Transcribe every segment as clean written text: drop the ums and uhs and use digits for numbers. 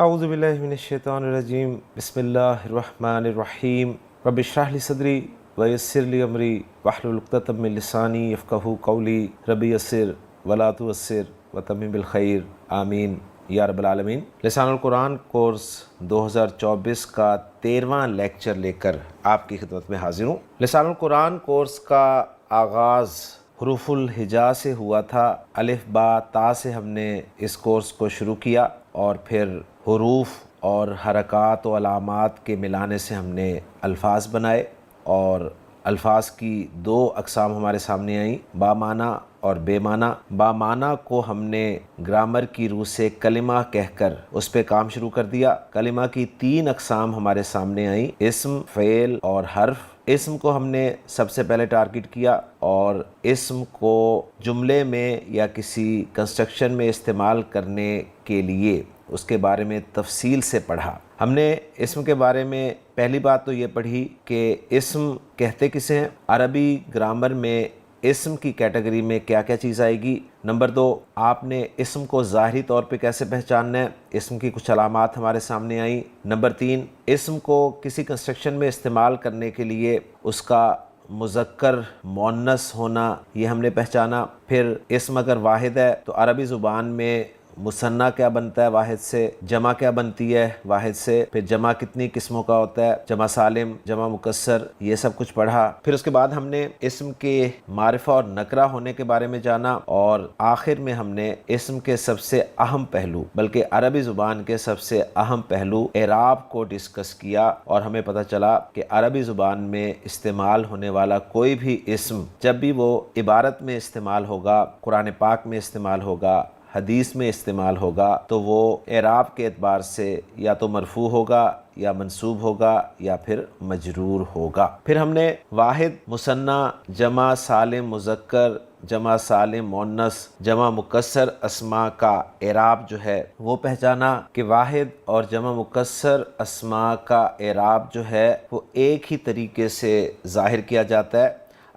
اعوذ باللہ من الشیطان الرجیم بسم اللہ الرحمن الرحیم رب اشرح لی صدری ویسر لی امری واحلل عقدۃ من لسانی یفقہوا قولی رب یسر ولا تعسر وتمم بالخیر آمین یا رب العالمین۔ لسان القرآن کورس 2024 کا 13واں لیکچر لے کر آپ کی خدمت میں حاضر ہوں۔ لسان القرآن کورس کا آغاز حروف الہجا سے ہوا تھا۔ الف با تا سے ہم نے اس کورس کو شروع کیا اور پھر حروف اور حرکات و علامات کے ملانے سے ہم نے الفاظ بنائے، اور الفاظ کی دو اقسام ہمارے سامنے آئیں، با معنی اور بے معنی۔ با معنی کو ہم نے گرامر کی روح سے کلمہ کہہ کر اس پہ کام شروع کر دیا۔ کلمہ کی 3 اقسام ہمارے سامنے آئیں، اسم، فعل اور حرف۔ اسم کو ہم نے سب سے پہلے ٹارگٹ کیا اور اسم کو جملے میں یا کسی کنسٹرکشن میں استعمال کرنے کے لیے اس کے بارے میں تفصیل سے پڑھا۔ ہم نے اسم کے بارے میں پہلی بات تو یہ پڑھی کہ اسم کہتے کسے ہیں۔ عربی گرامر میں اسم کی کیٹیگری میں کیا کیا چیز آئے گی۔ نمبر 2، آپ نے اسم کو ظاہری طور پہ کیسے پہچاننا ہے، اسم کی کچھ علامات ہمارے سامنے آئیں۔ نمبر 3، اسم کو کسی کنسٹرکشن میں استعمال کرنے کے لیے اس کا مذکر مؤنث ہونا یہ ہم نے پہچانا۔ پھر اسم اگر واحد ہے تو عربی زبان میں مثنیٰ کیا بنتا ہے واحد سے، جمع کیا بنتی ہے واحد سے، پھر جمع کتنی قسموں کا ہوتا ہے، جمع سالم، جمع مکسر، یہ سب کچھ پڑھا۔ پھر اس کے بعد ہم نے اسم کے معرفہ اور نکرہ ہونے کے بارے میں جانا، اور آخر میں ہم نے اسم کے سب سے اہم پہلو بلکہ عربی زبان کے سب سے اہم پہلو اعراب کو ڈسکس کیا، اور ہمیں پتہ چلا کہ عربی زبان میں استعمال ہونے والا کوئی بھی اسم جب بھی وہ عبارت میں استعمال ہوگا، قرآن پاک میں استعمال ہوگا، حدیث میں استعمال ہوگا، تو وہ اعراب کے اعتبار سے یا تو مرفوع ہوگا یا منصوب ہوگا یا پھر مجرور ہوگا۔ پھر ہم نے واحد، مثنیٰ، جمع سالم مذکر، جمع سالم مؤنث، جمع مکسر اسماء کا اعراب جو ہے وہ پہچانا کہ واحد اور جمع مکسر اسماء کا اعراب جو ہے وہ ایک ہی طریقے سے ظاہر کیا جاتا ہے،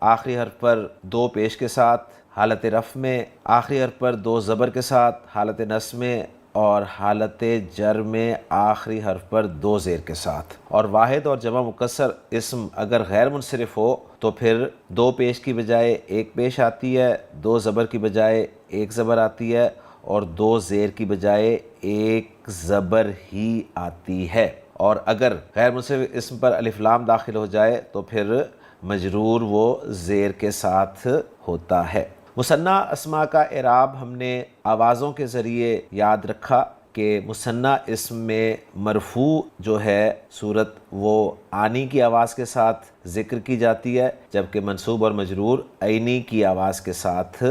آخری حرف پر 2 پیش کے ساتھ حالت رفع میں، آخری حرف پر 2 زبر کے ساتھ حالت نصب میں، اور حالت جر میں آخری حرف پر 2 زیر کے ساتھ۔ اور واحد اور جمع مکسر اسم اگر غیر منصرف ہو تو پھر 2 پیش کی بجائے 1 پیش آتی ہے، 2 زبر کی بجائے 1 زبر آتی ہے، اور 2 زیر کی بجائے 1 زبر ہی آتی ہے۔ اور اگر غیر منصرف اسم پر الف لام داخل ہو جائے تو پھر مجرور وہ زیر کے ساتھ ہوتا ہے۔ مثنیٰ اسماء کا اعراب ہم نے آوازوں کے ذریعے یاد رکھا کہ مثنیٰ اسم میں مرفوع جو ہے صورت وہ آنی کی آواز کے ساتھ ذکر کی جاتی ہے، جبکہ منصوب اور مجرور عینی کی آواز کے ساتھ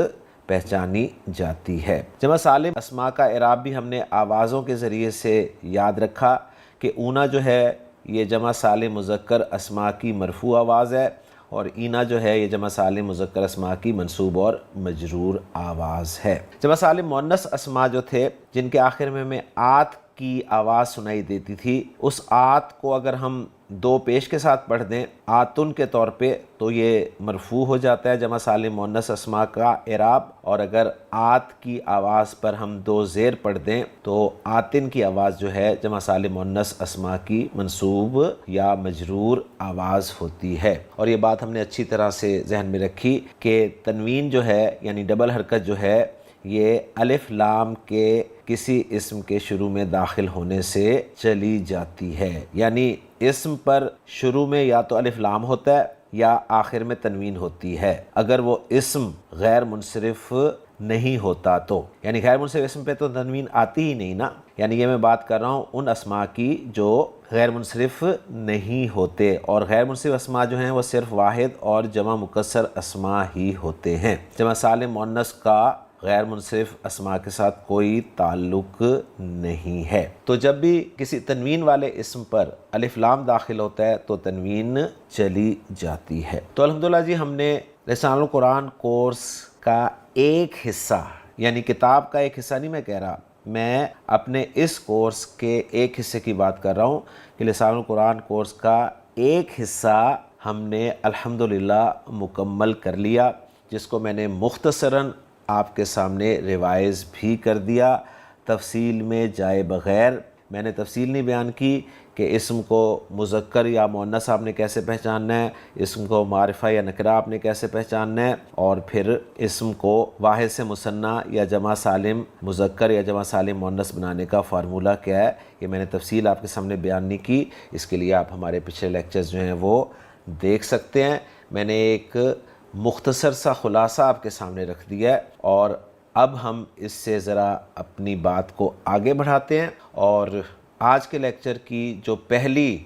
پہچانی جاتی ہے۔ جمع سالم اسماء کا اعراب بھی ہم نے آوازوں کے ذریعے سے یاد رکھا کہ اونا جو ہے یہ جمع سالم مذکر اسماء کی مرفوع آواز ہے، اور اینا جو ہے یہ جمع سالم مذکر اسماء کی منصوب اور مجرور آواز ہے۔ جمع سالم مؤنث اسماء جو تھے جن کے آخر میں ہمیں آت کی آواز سنائی دیتی تھی، اس آت کو اگر ہم 2 پیش کے ساتھ پڑھ دیں آتن کے طور پہ تو یہ مرفوع ہو جاتا ہے جمع سالم مؤنث اسماء کا اعراب، اور اگر آت کی آواز پر ہم 2 زیر پڑھ دیں تو آتن کی آواز جو ہے جمع سالم مؤنث اسماء کی منصوب یا مجرور آواز ہوتی ہے۔ اور یہ بات ہم نے اچھی طرح سے ذہن میں رکھی کہ تنوین جو ہے یعنی ڈبل حرکت جو ہے یہ الف لام کے کسی اسم کے شروع میں داخل ہونے سے چلی جاتی ہے، یعنی اسم پر شروع میں یا تو الف لام ہوتا ہے یا آخر میں تنوین ہوتی ہے، اگر وہ اسم غیر منصرف نہیں ہوتا تو، یعنی غیر منصرف اسم پہ تو تنوین آتی ہی نہیں نا، یعنی یہ میں بات کر رہا ہوں ان اسماء کی جو غیر منصرف نہیں ہوتے، اور غیر منصرف اسماء جو ہیں وہ صرف واحد اور جمع مکسر اسماء ہی ہوتے ہیں۔ جمع سالم مؤنث کا غیر منصرف اسماء کے ساتھ کوئی تعلق نہیں ہے۔ تو جب بھی کسی تنوین والے اسم پر الف لام داخل ہوتا ہے تو تنوین چلی جاتی ہے۔ تو الحمدللہ جی ہم نے لسان القرآن کورس کا ایک حصہ، یعنی کتاب کا ایک حصہ نہیں میں کہہ رہا، میں اپنے اس کورس کے ایک حصے کی بات کر رہا ہوں کہ لسان القرآن کورس کا ایک حصہ ہم نے الحمدللہ مکمل کر لیا، جس کو میں نے مختصراً آپ کے سامنے ریوائز بھی کر دیا، تفصیل میں جائے بغیر میں نے تفصیل نہیں بیان کی کہ اسم کو مذکر یا مؤنث آپ نے کیسے پہچاننا ہے، اسم کو معرفہ یا نکرہ آپ نے کیسے پہچاننا ہے، اور پھر اسم کو واحد سے مثنیٰ یا جمع سالم مذکر یا جمع سالم مؤنث بنانے کا فارمولہ کیا ہے، یہ میں نے تفصیل آپ کے سامنے بیان نہیں کی۔ اس کے لیے آپ ہمارے پچھلے لیکچرز جو ہیں وہ دیکھ سکتے ہیں۔ میں نے ایک مختصر سا خلاصہ آپ کے سامنے رکھ دیا ہے، اور اب ہم اس سے ذرا اپنی بات کو آگے بڑھاتے ہیں، اور آج کے لیکچر کی جو پہلی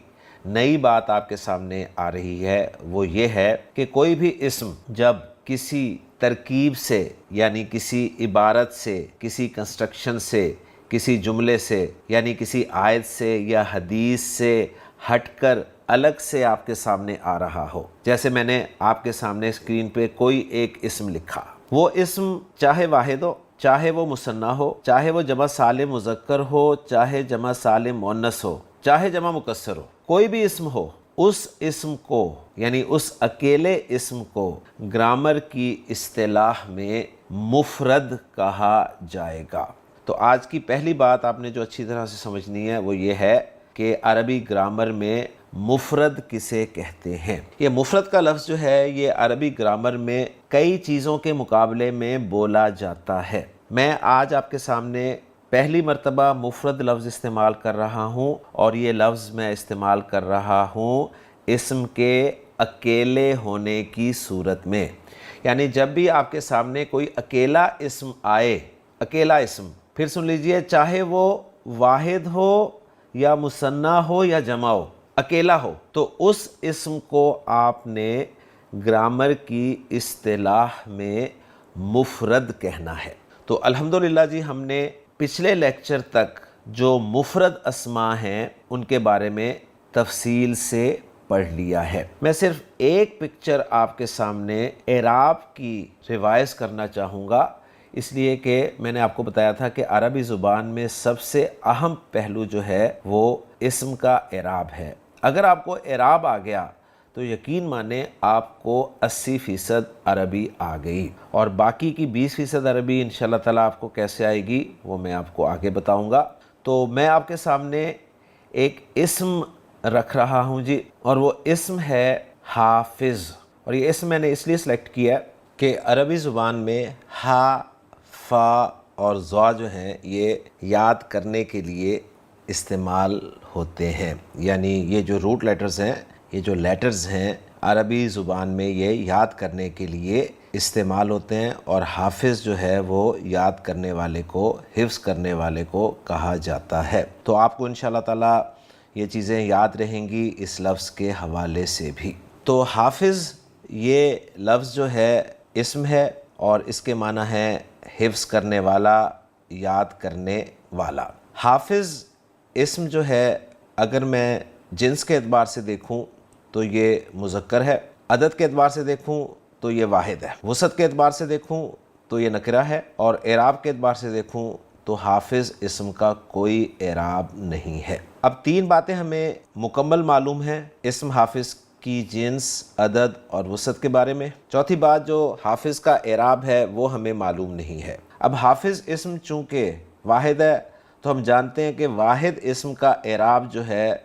نئی بات آپ کے سامنے آ رہی ہے وہ یہ ہے کہ کوئی بھی اسم جب کسی ترکیب سے یعنی کسی عبارت سے، کسی کنسٹرکشن سے، کسی جملے سے یعنی کسی آیت سے یا حدیث سے ہٹ کر الگ سے آپ کے سامنے آ رہا ہو، جیسے میں نے آپ کے سامنے اسکرین پہ کوئی ایک اسم لکھا، وہ اسم چاہے واحد ہو، چاہے وہ مثنیٰ ہو، چاہے وہ جمع سالم مذکر ہو، چاہے جمع سالم مؤنث ہو، چاہے جمع مکسر ہو، کوئی بھی اسم ہو، اس اسم کو یعنی اس اکیلے اسم کو گرامر کی اصطلاح میں مفرد کہا جائے گا۔ تو آج کی پہلی بات آپ نے جو اچھی طرح سے سمجھنی ہے وہ یہ ہے کہ عربی گرامر میں مفرد کسے کہتے ہیں۔ یہ مفرد کا لفظ جو ہے یہ عربی گرامر میں کئی چیزوں کے مقابلے میں بولا جاتا ہے۔ میں آج آپ کے سامنے پہلی مرتبہ مفرد لفظ استعمال کر رہا ہوں، اور یہ لفظ میں استعمال کر رہا ہوں اسم کے اکیلے ہونے کی صورت میں، یعنی جب بھی آپ کے سامنے کوئی اکیلا اسم آئے، اکیلا اسم، پھر سن لیجئے، چاہے وہ واحد ہو یا مثنیٰ ہو یا جمع ہو، اکیلا ہو، تو اس اسم کو آپ نے گرامر کی اصطلاح میں مفرد کہنا ہے۔ تو الحمدللہ جی، ہم نے پچھلے لیکچر تک جو مفرد اسماء ہیں ان کے بارے میں تفصیل سے پڑھ لیا ہے۔ میں صرف ایک پکچر آپ کے سامنے اعراب کی ریوائز کرنا چاہوں گا، اس لیے کہ میں نے آپ کو بتایا تھا کہ عربی زبان میں سب سے اہم پہلو جو ہے وہ اسم کا اعراب ہے۔ اگر آپ کو اعراب آ گیا تو یقین مانیں آپ کو 80% عربی آ گئی، اور باقی کی 20% عربی انشاءاللہ تعالیٰ آپ کو کیسے آئے گی وہ میں آپ کو آگے بتاؤں گا۔ تو میں آپ کے سامنے ایک اسم رکھ رہا ہوں جی، اور وہ اسم ہے حافظ، اور یہ اسم میں نے اس لیے سلیکٹ کیا کہ عربی زبان میں ہا، فا اور ضا جو ہیں یہ یاد کرنے کے لیے استعمال ہوتے ہیں، یعنی یہ جو روٹ لیٹرز ہیں، یہ جو لیٹرز ہیں عربی زبان میں یہ یاد کرنے کے لیے استعمال ہوتے ہیں، اور حافظ جو ہے وہ یاد کرنے والے کو، حفظ کرنے والے کو کہا جاتا ہے۔ تو آپ کو انشاءاللہ تعالیٰ یہ چیزیں یاد رہیں گی اس لفظ کے حوالے سے بھی۔ تو حافظ یہ لفظ جو ہے اسم ہے، اور اس کے معنی ہے حفظ کرنے والا، یاد کرنے والا۔ حافظ اسم جو ہے اگر میں جنس کے اعتبار سے دیکھوں تو یہ مذکر ہے، عدد کے اعتبار سے دیکھوں تو یہ واحد ہے، وسعت کے اعتبار سے دیکھوں تو یہ نکرہ ہے، اور اعراب کے اعتبار سے دیکھوں تو حافظ اسم کا کوئی اعراب نہیں ہے۔ اب تین باتیں ہمیں مکمل معلوم ہیں اسم حافظ کی جنس، عدد اور وسعت کے بارے میں۔ چوتھی بات جو حافظ کا اعراب ہے وہ ہمیں معلوم نہیں ہے۔ اب حافظ اسم چونکہ واحد ہے تو ہم جانتے ہیں کہ واحد اسم کا اعراب جو ہے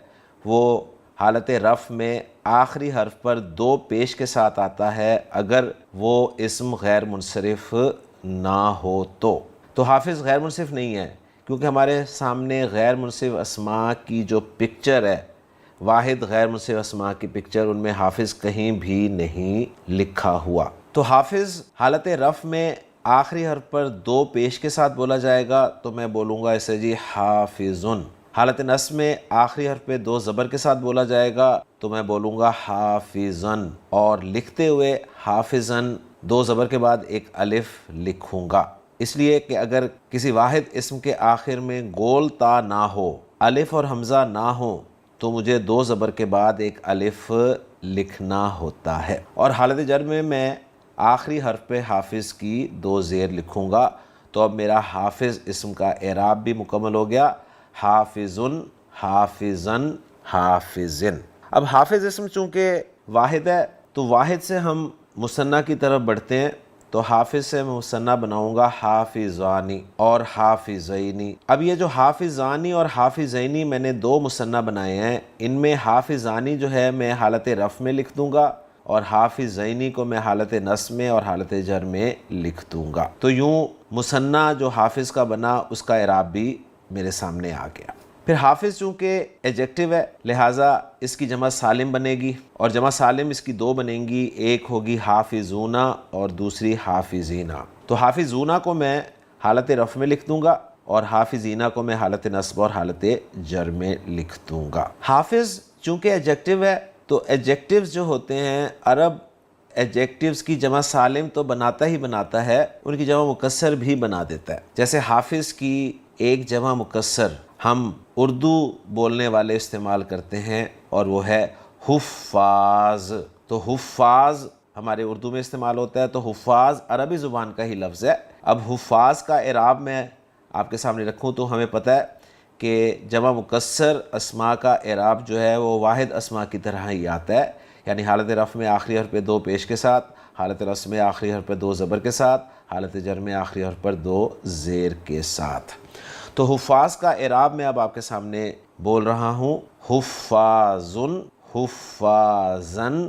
وہ حالت رفع میں آخری حرف پر 2 پیش کے ساتھ آتا ہے، اگر وہ اسم غیر منصرف نہ ہو تو حافظ غیر منصرف نہیں ہے، کیونکہ ہمارے سامنے غیر منصرف اسماء کی جو پکچر ہے، واحد غیر منصرف اسماء کی پکچر، ان میں حافظ کہیں بھی نہیں لکھا ہوا۔ تو حافظ حالت رفع میں آخری حرف پر 2 پیش کے ساتھ بولا جائے گا تو میں بولوں گا اسے جی حافظن۔ حالت نصب میں آخری حرف پہ 2 زبر کے ساتھ بولا جائے گا تو میں بولوں گا حافظن، اور لکھتے ہوئے حافظن 2 زبر کے بعد ایک الف لکھوں گا، اس لیے کہ اگر کسی واحد اسم کے آخر میں گول تا نہ ہو، الف اور حمزہ نہ ہو، تو مجھے 2 زبر کے بعد ایک الف لکھنا ہوتا ہے، اور حالت جر میں آخری حرف پہ حافظ کی 2 زیر لکھوں گا۔ تو اب میرا حافظ اسم کا اعراب بھی مکمل ہو گیا، حافظن، حافظن، حافظن۔ اب حافظ اسم چونکہ واحد ہے تو واحد سے ہم مثنیٰ کی طرف بڑھتے ہیں، تو حافظ سے میں مثنیٰ بناؤں گا حافظانی اور حافظینی۔ اب یہ جو حافظانی اور حافظینی میں نے دو مثنیٰ بنائے ہیں، ان میں حافظانی جو ہے میں حالت رفع میں لکھ دوں گا اور حافظینی کو میں حالت نصب میں اور حالت جر میں لکھ دوں گا۔ تو یوں مثنیٰ جو حافظ کا بنا اس کا اعراب بھی میرے سامنے آ گیا۔ پھر حافظ چونکہ ایڈجیکٹو ہے لہٰذا اس کی جمع سالم بنے گی، اور جمع سالم اس کی دو بنیں گی، ایک ہوگی حافظونا اور دوسری حافظینا۔ تو حافظونا کو میں حالت رفع میں لکھ دوں گا اور حافظینا کو میں حالت نصب اور حالت جر میں لکھ دوں گا۔ حافظ چونکہ ایڈجیکٹو ہے تو ایڈجیکٹیوز جو ہوتے ہیں عرب ایڈجیکٹیوز کی جمع سالم تو بناتا ہی بناتا ہے، ان کی جمع مکسر بھی بنا دیتا ہے۔ جیسے حافظ کی ایک جمع مکسر ہم اردو بولنے والے استعمال کرتے ہیں اور وہ ہے حفاظ۔ تو حفاظ ہمارے اردو میں استعمال ہوتا ہے، تو حفاظ عربی زبان کا ہی لفظ ہے۔ اب حفاظ کا اعراب میں آپ کے سامنے رکھوں تو ہمیں پتہ ہے کہ جمع مکسر اسماء کا اعراب جو ہے وہ واحد اسماء کی طرح ہی آتا ہے، یعنی حالت رفع میں آخری حرف پہ دو پیش کے ساتھ، حالت نصب میں آخری حرف پہ دو زبر کے ساتھ، حالت جر میں آخری حرف پر دو زیر کے ساتھ۔ تو حفاظ کا اعراب میں اب آپ کے سامنے بول رہا ہوں، حفاظن، حفاظن،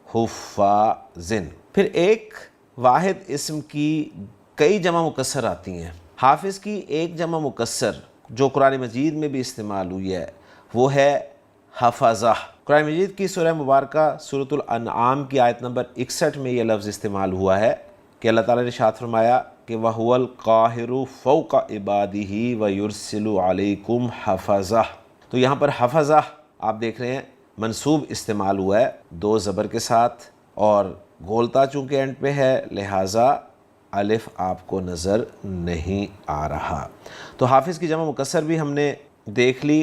حفاظن۔ پھر ایک واحد اسم کی کئی جمع مکسر آتی ہیں۔ حافظ کی ایک جمع مکسر جو قرآن مجید میں بھی استعمال ہوئی ہے وہ ہے حفظہ۔ قرآن مجید کی سورہ مبارکہ سورۃ الانعام کی آیت نمبر 61 میں یہ لفظ استعمال ہوا ہے کہ اللہ تعالیٰ نے ارشاد فرمایا کہ وَهُوَ الْقَاهِرُ فَوْقَ عِبَادِهِ وَيُرْسِلُ عَلَيْكُمْ حَفَظَةً۔ تو یہاں پر حفظہ آپ دیکھ رہے ہیں منصوب استعمال ہوا ہے دو زبر کے ساتھ، اور گولتا چونکہ اینڈ پہ ہے لہٰذا الف آپ کو نظر نہیں آ رہا۔ تو حافظ کی جمع مکسر بھی ہم نے دیکھ لی،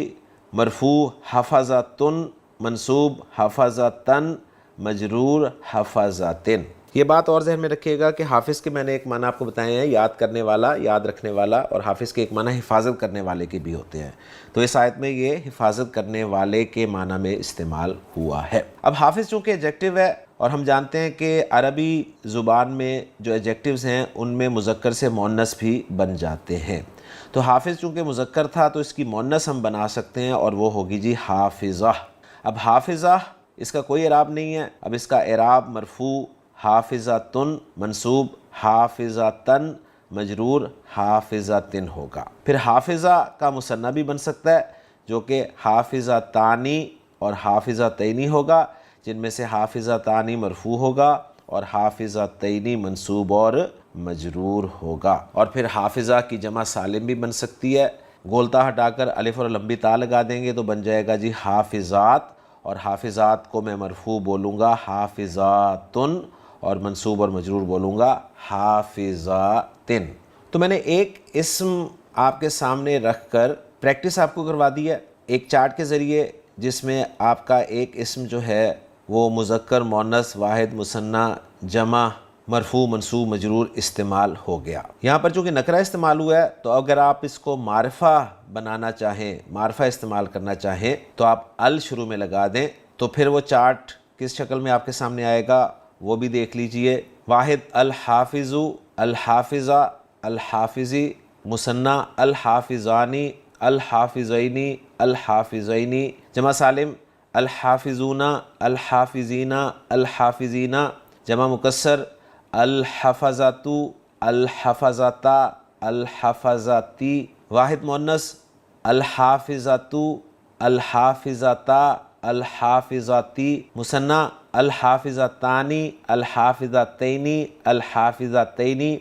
مرفوع حفظتن، منصوب حفظتن، مجرور حفظتن۔ یہ بات اور ذہن میں رکھیے گا کہ حافظ کے میں نے ایک معنی آپ کو بتائے ہیں، یاد کرنے والا، یاد رکھنے والا، اور حافظ کے ایک معنی حفاظت کرنے والے کے بھی ہوتے ہیں۔ تو اس آیت میں یہ حفاظت کرنے والے کے معنی میں استعمال ہوا ہے۔ اب حافظ چونکہ ایڈجیکٹو ہے اور ہم جانتے ہیں کہ عربی زبان میں جو ایڈجیکٹیوز ہیں ان میں مذکر سے مؤنث بھی بن جاتے ہیں۔ تو حافظ چونکہ مذکر تھا تو اس کی مؤنث ہم بنا سکتے ہیں اور وہ ہوگی جی حافظہ۔ اب حافظہ اس کا کوئی اعراب نہیں ہے، اب اس کا اعراب مرفوع حافظتن، منصوب حافظتن، مجرور حافظتن ہوگا۔ پھر حافظہ کا مثنیٰ بھی بن سکتا ہے جو کہ حافظتانی اور حافظتینی ہوگا، جن میں سے حافظتانی مرفوع ہوگا اور حافظتینی منصوب اور مجرور ہوگا۔ اور پھر حافظہ کی جمع سالم بھی بن سکتی ہے، گولتا ہٹا کر الف اور لمبی تا لگا دیں گے تو بن جائے گا جی حافظات، اور حافظات کو میں مرفوع بولوں گا حافظاتن اور منصوب اور مجرور بولوں گا حافظاتن۔ تو میں نے ایک اسم آپ کے سامنے رکھ کر پریکٹس آپ کو کروا دی ہے ایک چارٹ کے ذریعے، جس میں آپ کا ایک اسم جو ہے وہ مذکر، مؤنث، واحد، مثنیٰ، جمع، مرفوع، منصوب، مجرور استعمال ہو گیا۔ یہاں پر چونکہ نکرہ استعمال ہوا ہے تو اگر آپ اس کو معرفہ بنانا چاہیں، معرفہ استعمال کرنا چاہیں تو آپ ال شروع میں لگا دیں، تو پھر وہ چارٹ کس شکل میں آپ کے سامنے آئے گا وہ بھی دیکھ لیجئے۔ واحد الحافظ، الحافظہ، الحافظی، مثنیٰ الحافظانی، الحافظینی، الحافظینی، جمع سالم الحافظون، الحافظین، الحافظین، جمع مکسر الحفظۃ، الحفظتا، الحفظتی، واحد مؤنث الحافظۃ، الحافظتا، الحافظتی، مثنیٰ الحافظتانی، الحافظتینی، الحافظتینی،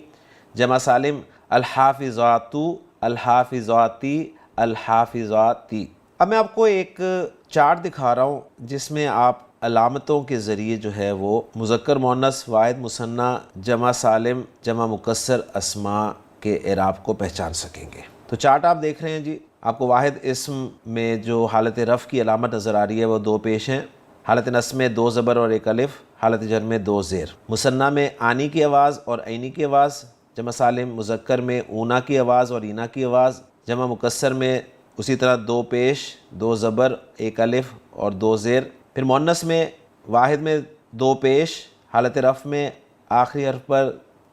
جمع سالم الحافظات، الحافظاتی، الحافظاتی۔ اب میں آپ کو ایک چارٹ دکھا رہا ہوں جس میں آپ علامتوں کے ذریعے جو ہے وہ مذکر، مؤنث، واحد، مثنیٰ، جمع سالم، جمع مکسر اسماء کے اعراب کو پہچان سکیں گے۔ تو چارٹ آپ دیکھ رہے ہیں جی، آپ کو واحد اسم میں جو حالت رفع کی علامت نظر آ رہی ہے وہ دو پیش ہیں، حالت نصب میں دو زبر اور ایک الف، حالت جر میں دو زیر، مثنیٰ میں آنی کی آواز اور عینی کی آواز، جمع سالم مذکر میں اونا کی آواز اور اینا کی آواز، جمع مکسر میں اسی طرح دو پیش، دو زبر، ایک الف اور دو زیر۔ پھر مؤنث میں واحد میں دو پیش، حالت رفع میں آخری حرف پر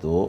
2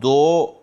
2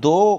2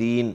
3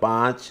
5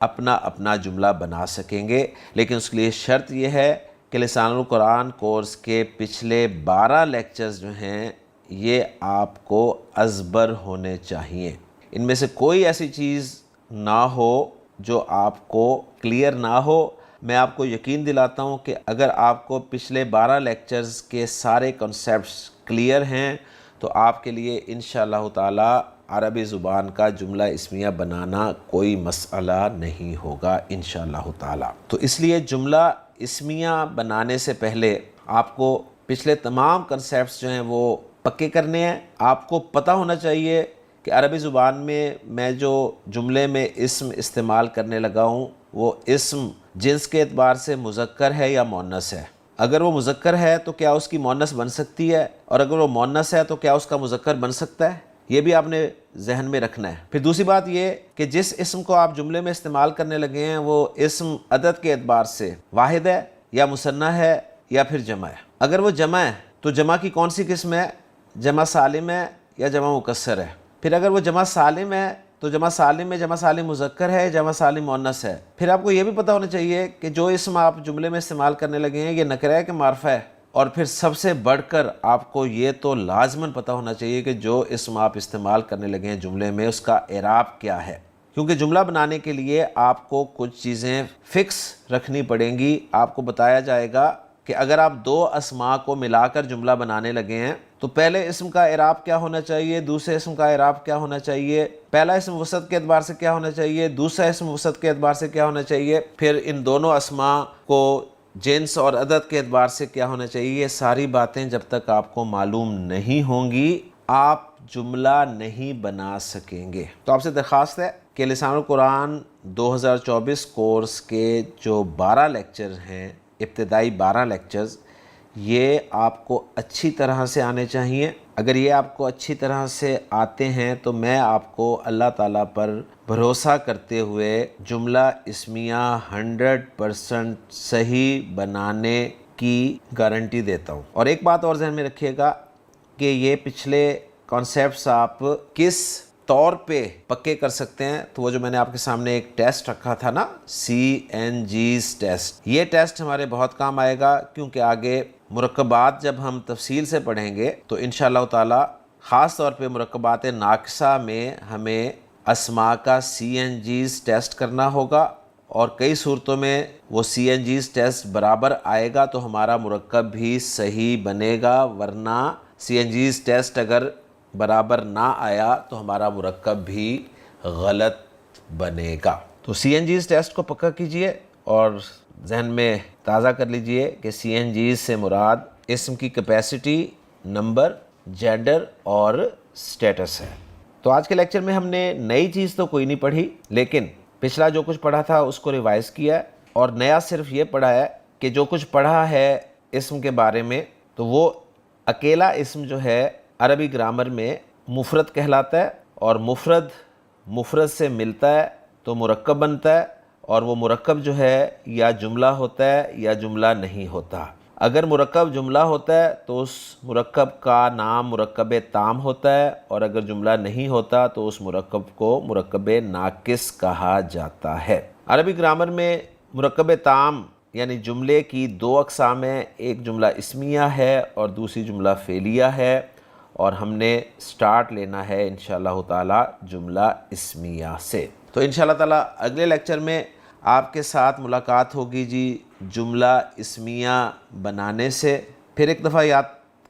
اپنا اپنا جملہ بنا سکیں گے، لیکن اس کے لیے شرط یہ ہے کہ لسان القرآن کورس کے پچھلے 12 لیکچرز جو ہیں یہ آپ کو ازبر ہونے چاہیے۔ ان میں سے کوئی ایسی چیز نہ ہو جو آپ کو کلیئر نہ ہو۔ میں آپ کو یقین دلاتا ہوں کہ اگر آپ کو پچھلے 12 لیکچرز کے سارے کنسیپٹس کلیئر ہیں تو آپ کے لیے انشاءاللہ تعالی عربی زبان کا جملہ اسمیہ بنانا کوئی مسئلہ نہیں ہوگا انشاءاللہ تعالی۔ تو اس لیے جملہ اسمیہ بنانے سے پہلے آپ کو پچھلے تمام کنسیپٹس جو ہیں وہ پکے کرنے ہیں۔ آپ کو پتہ ہونا چاہیے کہ عربی زبان میں جو جملے میں اسم استعمال کرنے لگا ہوں وہ اسم جنس کے اعتبار سے مذکر ہے یا مؤنث ہے۔ اگر وہ مذکر ہے تو کیا اس کی مؤنث بن سکتی ہے، اور اگر وہ مؤنث ہے تو کیا اس کا مذکر بن سکتا ہے؟ یہ بھی آپ نے ذہن میں رکھنا ہے۔ پھر دوسری بات یہ کہ جس اسم کو آپ جملے میں استعمال کرنے لگے ہیں وہ اسم عدد کے اعتبار سے واحد ہے یا مثنیٰ ہے یا پھر جمع ہے۔ اگر وہ جمع ہے تو جمع کی کون سی قسم ہے؟ جمع سالم ہے یا جمع مکسر ہے؟ پھر اگر وہ جمع سالم ہے تو جمع سالم میں جمع سالم مذکر ہے، جمع سالم مؤنث ہے۔ پھر آپ کو یہ بھی پتہ ہونا چاہیے کہ جو اسم آپ جملے میں استعمال کرنے لگے ہیں یہ نکرہ ہے کہ معرفہ ہے۔ اور پھر سب سے بڑھ کر آپ کو یہ تو لازماً پتہ ہونا چاہیے کہ جو اسم آپ استعمال کرنے لگے ہیں جملے میں اس کا اعراب کیا ہے، کیونکہ جملہ بنانے کے لیے آپ کو کچھ چیزیں فکس رکھنی پڑیں گی۔ آپ کو بتایا جائے گا کہ اگر آپ دو اسماء کو ملا کر جملہ بنانے لگے ہیں تو پہلے اسم کا اعراب کیا ہونا چاہیے، دوسرے اسم کا اعراب کیا ہونا چاہیے، پہلا اسم وسط کے اعتبار سے کیا ہونا چاہیے، دوسرا اسم وسط کے اعتبار سے کیا ہونا چاہیے، پھر ان دونوں اسماء کو جنس اور عدد کے اعتبار سے کیا ہونا چاہیے۔ یہ ساری باتیں جب تک آپ کو معلوم نہیں ہوں گی آپ جملہ نہیں بنا سکیں گے۔ تو آپ سے درخواست ہے کہ لسان القرآن 2024 کورس کے جو 12 لیکچر ہیں، ابتدائی 12 لیکچرز، یہ آپ کو اچھی طرح سے آنے چاہیے۔ اگر یہ آپ کو اچھی طرح سے آتے ہیں تو میں آپ کو اللہ تعالیٰ پر بھروسہ کرتے ہوئے جملہ اسمیہ 100% صحیح بنانے کی گارنٹی دیتا ہوں۔ اور ایک بات اور ذہن میں رکھیے گا کہ یہ پچھلے کانسیپٹس آپ کس طور پہ پکے کر سکتے ہیں، تو وہ جو میں نے آپ کے سامنے ایک ٹیسٹ رکھا تھا نا، CNG's ٹیسٹ، یہ ٹیسٹ ہمارے بہت کام آئے گا، کیونکہ آگے مرکبات جب ہم تفصیل سے پڑھیں گے تو انشاءاللہ تعالی خاص طور پہ مرکبات ناقصہ میں ہمیں اسماء کا CNG's ٹیسٹ کرنا ہوگا، اور کئی صورتوں میں وہ CNG's ٹیسٹ برابر آئے گا تو ہمارا مرکب بھی صحیح بنے گا، ورنہ CNG's ٹیسٹ اگر برابر نہ آیا تو ہمارا مرکب بھی غلط بنے گا۔ تو CNG's ٹیسٹ کو پکا کیجئے اور ذہن میں تازہ کر لیجئے کہ CNG's سے مراد اسم کی کیپیسٹی، نمبر، جینڈر اور سٹیٹس ہے۔ تو آج کے لیکچر میں ہم نے نئی چیز تو کوئی نہیں پڑھی، لیکن پچھلا جو کچھ پڑھا تھا اس کو ریوائز کیا، اور نیا صرف یہ پڑھا ہے کہ جو کچھ پڑھا ہے اسم کے بارے میں تو وہ اکیلا اسم جو ہے عربی گرامر میں مفرد کہلاتا ہے، اور مفرد سے ملتا ہے تو مرکب بنتا ہے، اور وہ مرکب جو ہے یا جملہ ہوتا ہے یا جملہ نہیں ہوتا۔ اگر مرکب جملہ ہوتا ہے تو اس مرکب کا نام مرکب تام ہوتا ہے، اور اگر جملہ نہیں ہوتا تو اس مرکب کو مرکب ناقص کہا جاتا ہے۔ عربی گرامر میں مرکب تام یعنی جملے کی دو اقسام ہیں، ایک جملہ اسمیہ ہے اور دوسری جملہ فعلیہ ہے، اور ہم نے سٹارٹ لینا ہے انشاءاللہ تعالی جملہ اسمیہ سے۔ تو انشاءاللہ تعالی اگلے لیکچر میں آپ کے ساتھ ملاقات ہوگی جی جملہ اسمیہ بنانے سے۔ پھر ایک دفعہ یاد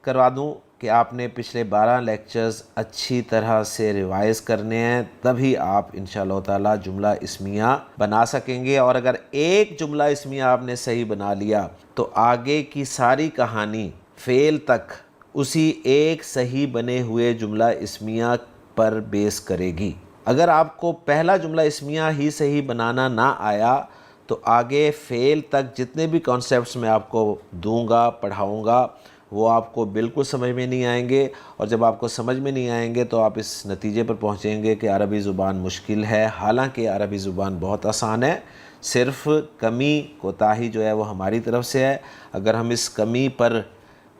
کروا دوں کہ آپ نے پچھلے 12 لیکچرز اچھی طرح سے ریوائز کرنے ہیں، تبھی آپ انشاءاللہ تعالی جملہ اسمیہ بنا سکیں گے، اور اگر ایک جملہ اسمیہ آپ نے صحیح بنا لیا تو آگے کی ساری کہانی فعل تک اسی ایک صحیح بنے ہوئے جملہ اسمیہ پر بیس کرے گی۔ اگر آپ کو پہلا جملہ اسمیہ ہی صحیح بنانا نہ آیا تو آگے فعل تک جتنے بھی کانسیپٹس میں آپ کو دوں گا، پڑھاؤں گا، وہ آپ کو بالکل سمجھ میں نہیں آئیں گے، اور جب آپ کو سمجھ میں نہیں آئیں گے تو آپ اس نتیجے پر پہنچیں گے کہ عربی زبان مشکل ہے، حالانکہ عربی زبان بہت آسان ہے، صرف کمی کوتاہی جو ہے وہ ہماری طرف سے ہے۔ اگر ہم اس کمی پر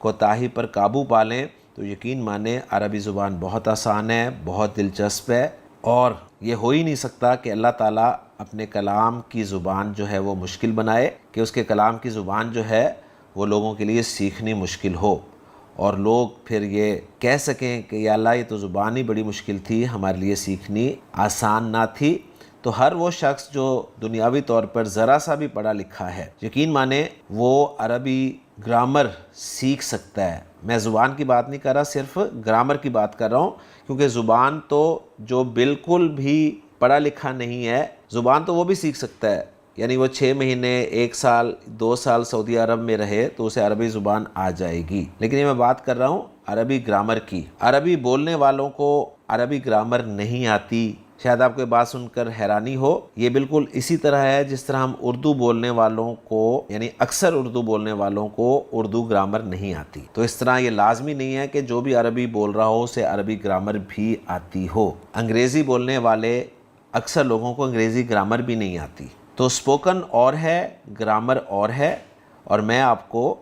کوتاہی پر قابو پا لیں تو یقین مانیں عربی زبان بہت آسان ہے، بہت دلچسپ ہے، اور یہ ہو ہی نہیں سکتا کہ اللہ تعالیٰ اپنے کلام کی زبان جو ہے وہ مشکل بنائے کہ اس کے کلام کی زبان جو ہے وہ لوگوں کے لیے سیکھنی مشکل ہو، اور لوگ پھر یہ کہہ سکیں کہ یا اللہ یہ تو زبان ہی بڑی مشکل تھی، ہمارے لیے سیکھنی آسان نہ تھی۔ تو ہر وہ شخص جو دنیاوی طور پر ذرا سا بھی پڑھا لکھا ہے، یقین مانیں وہ عربی گرامر سیکھ سکتا ہے۔ میں زبان کی بات نہیں کر رہا، صرف گرامر کی بات کر رہا ہوں، کیونکہ زبان تو جو بالکل بھی پڑھا لکھا نہیں ہے، زبان تو وہ بھی سیکھ سکتا ہے۔ یعنی وہ 6 مہینے، 1 سال، 2 سال سعودی عرب میں رہے تو اسے عربی زبان آ جائے گی۔ لیکن یہ میں بات کر رہا ہوں عربی گرامر کی۔ عربی بولنے والوں کو عربی گرامر نہیں آتی، شاید آپ کو یہ بات سن کر حیرانی ہو، یہ بالکل اسی طرح ہے جس طرح ہم اردو بولنے والوں کو، یعنی اکثر اردو بولنے والوں کو اردو گرامر نہیں آتی۔ تو اس طرح یہ لازمی نہیں ہے کہ جو بھی عربی بول رہا ہو اسے عربی گرامر بھی آتی ہو۔ انگریزی بولنے والے اکثر لوگوں کو انگریزی گرامر بھی نہیں آتی۔ تو سپوکن اور ہے، گرامر اور ہے، اور میں آپ کو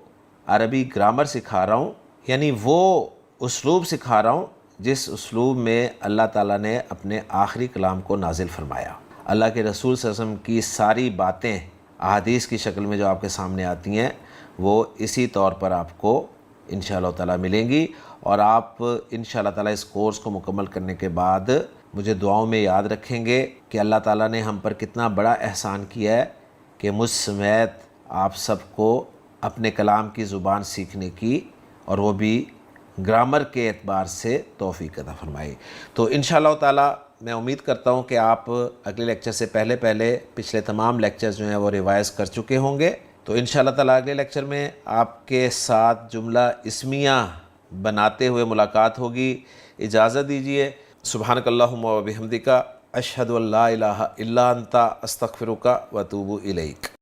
عربی گرامر سکھا رہا ہوں، یعنی وہ اسلوب سکھا رہا ہوں جس اسلوب میں اللہ تعالیٰ نے اپنے آخری کلام کو نازل فرمایا۔ اللہ کے رسول صلی اللہ علیہ وسلم کی ساری باتیں احادیث کی شکل میں جو آپ کے سامنے آتی ہیں وہ اسی طور پر آپ کو انشاءاللہ تعالیٰ ملیں گی، اور آپ انشاءاللہ تعالیٰ اس کورس کو مکمل کرنے کے بعد مجھے دعاؤں میں یاد رکھیں گے کہ اللہ تعالیٰ نے ہم پر کتنا بڑا احسان کیا ہے کہ مجھ سمیت آپ سب کو اپنے کلام کی زبان سیکھنے کی، اور وہ بھی گرامر کے اعتبار سے توفیق عطا فرمائی۔ تو انشاءاللہ تعالیٰ میں امید کرتا ہوں کہ آپ اگلے لیکچر سے پہلے پچھلے تمام لیکچرز جو ہیں وہ ریوائز کر چکے ہوں گے۔ تو انشاءاللہ تعالیٰ اگلے لیکچر میں آپ کے ساتھ جملہ اسمیہ بناتے ہوئے ملاقات ہوگی۔ اجازت دیجیے۔ سبحانک اللہم و بحمدک، اشہد ان لا الہ الا انت، استغفرک و اتوب الیک۔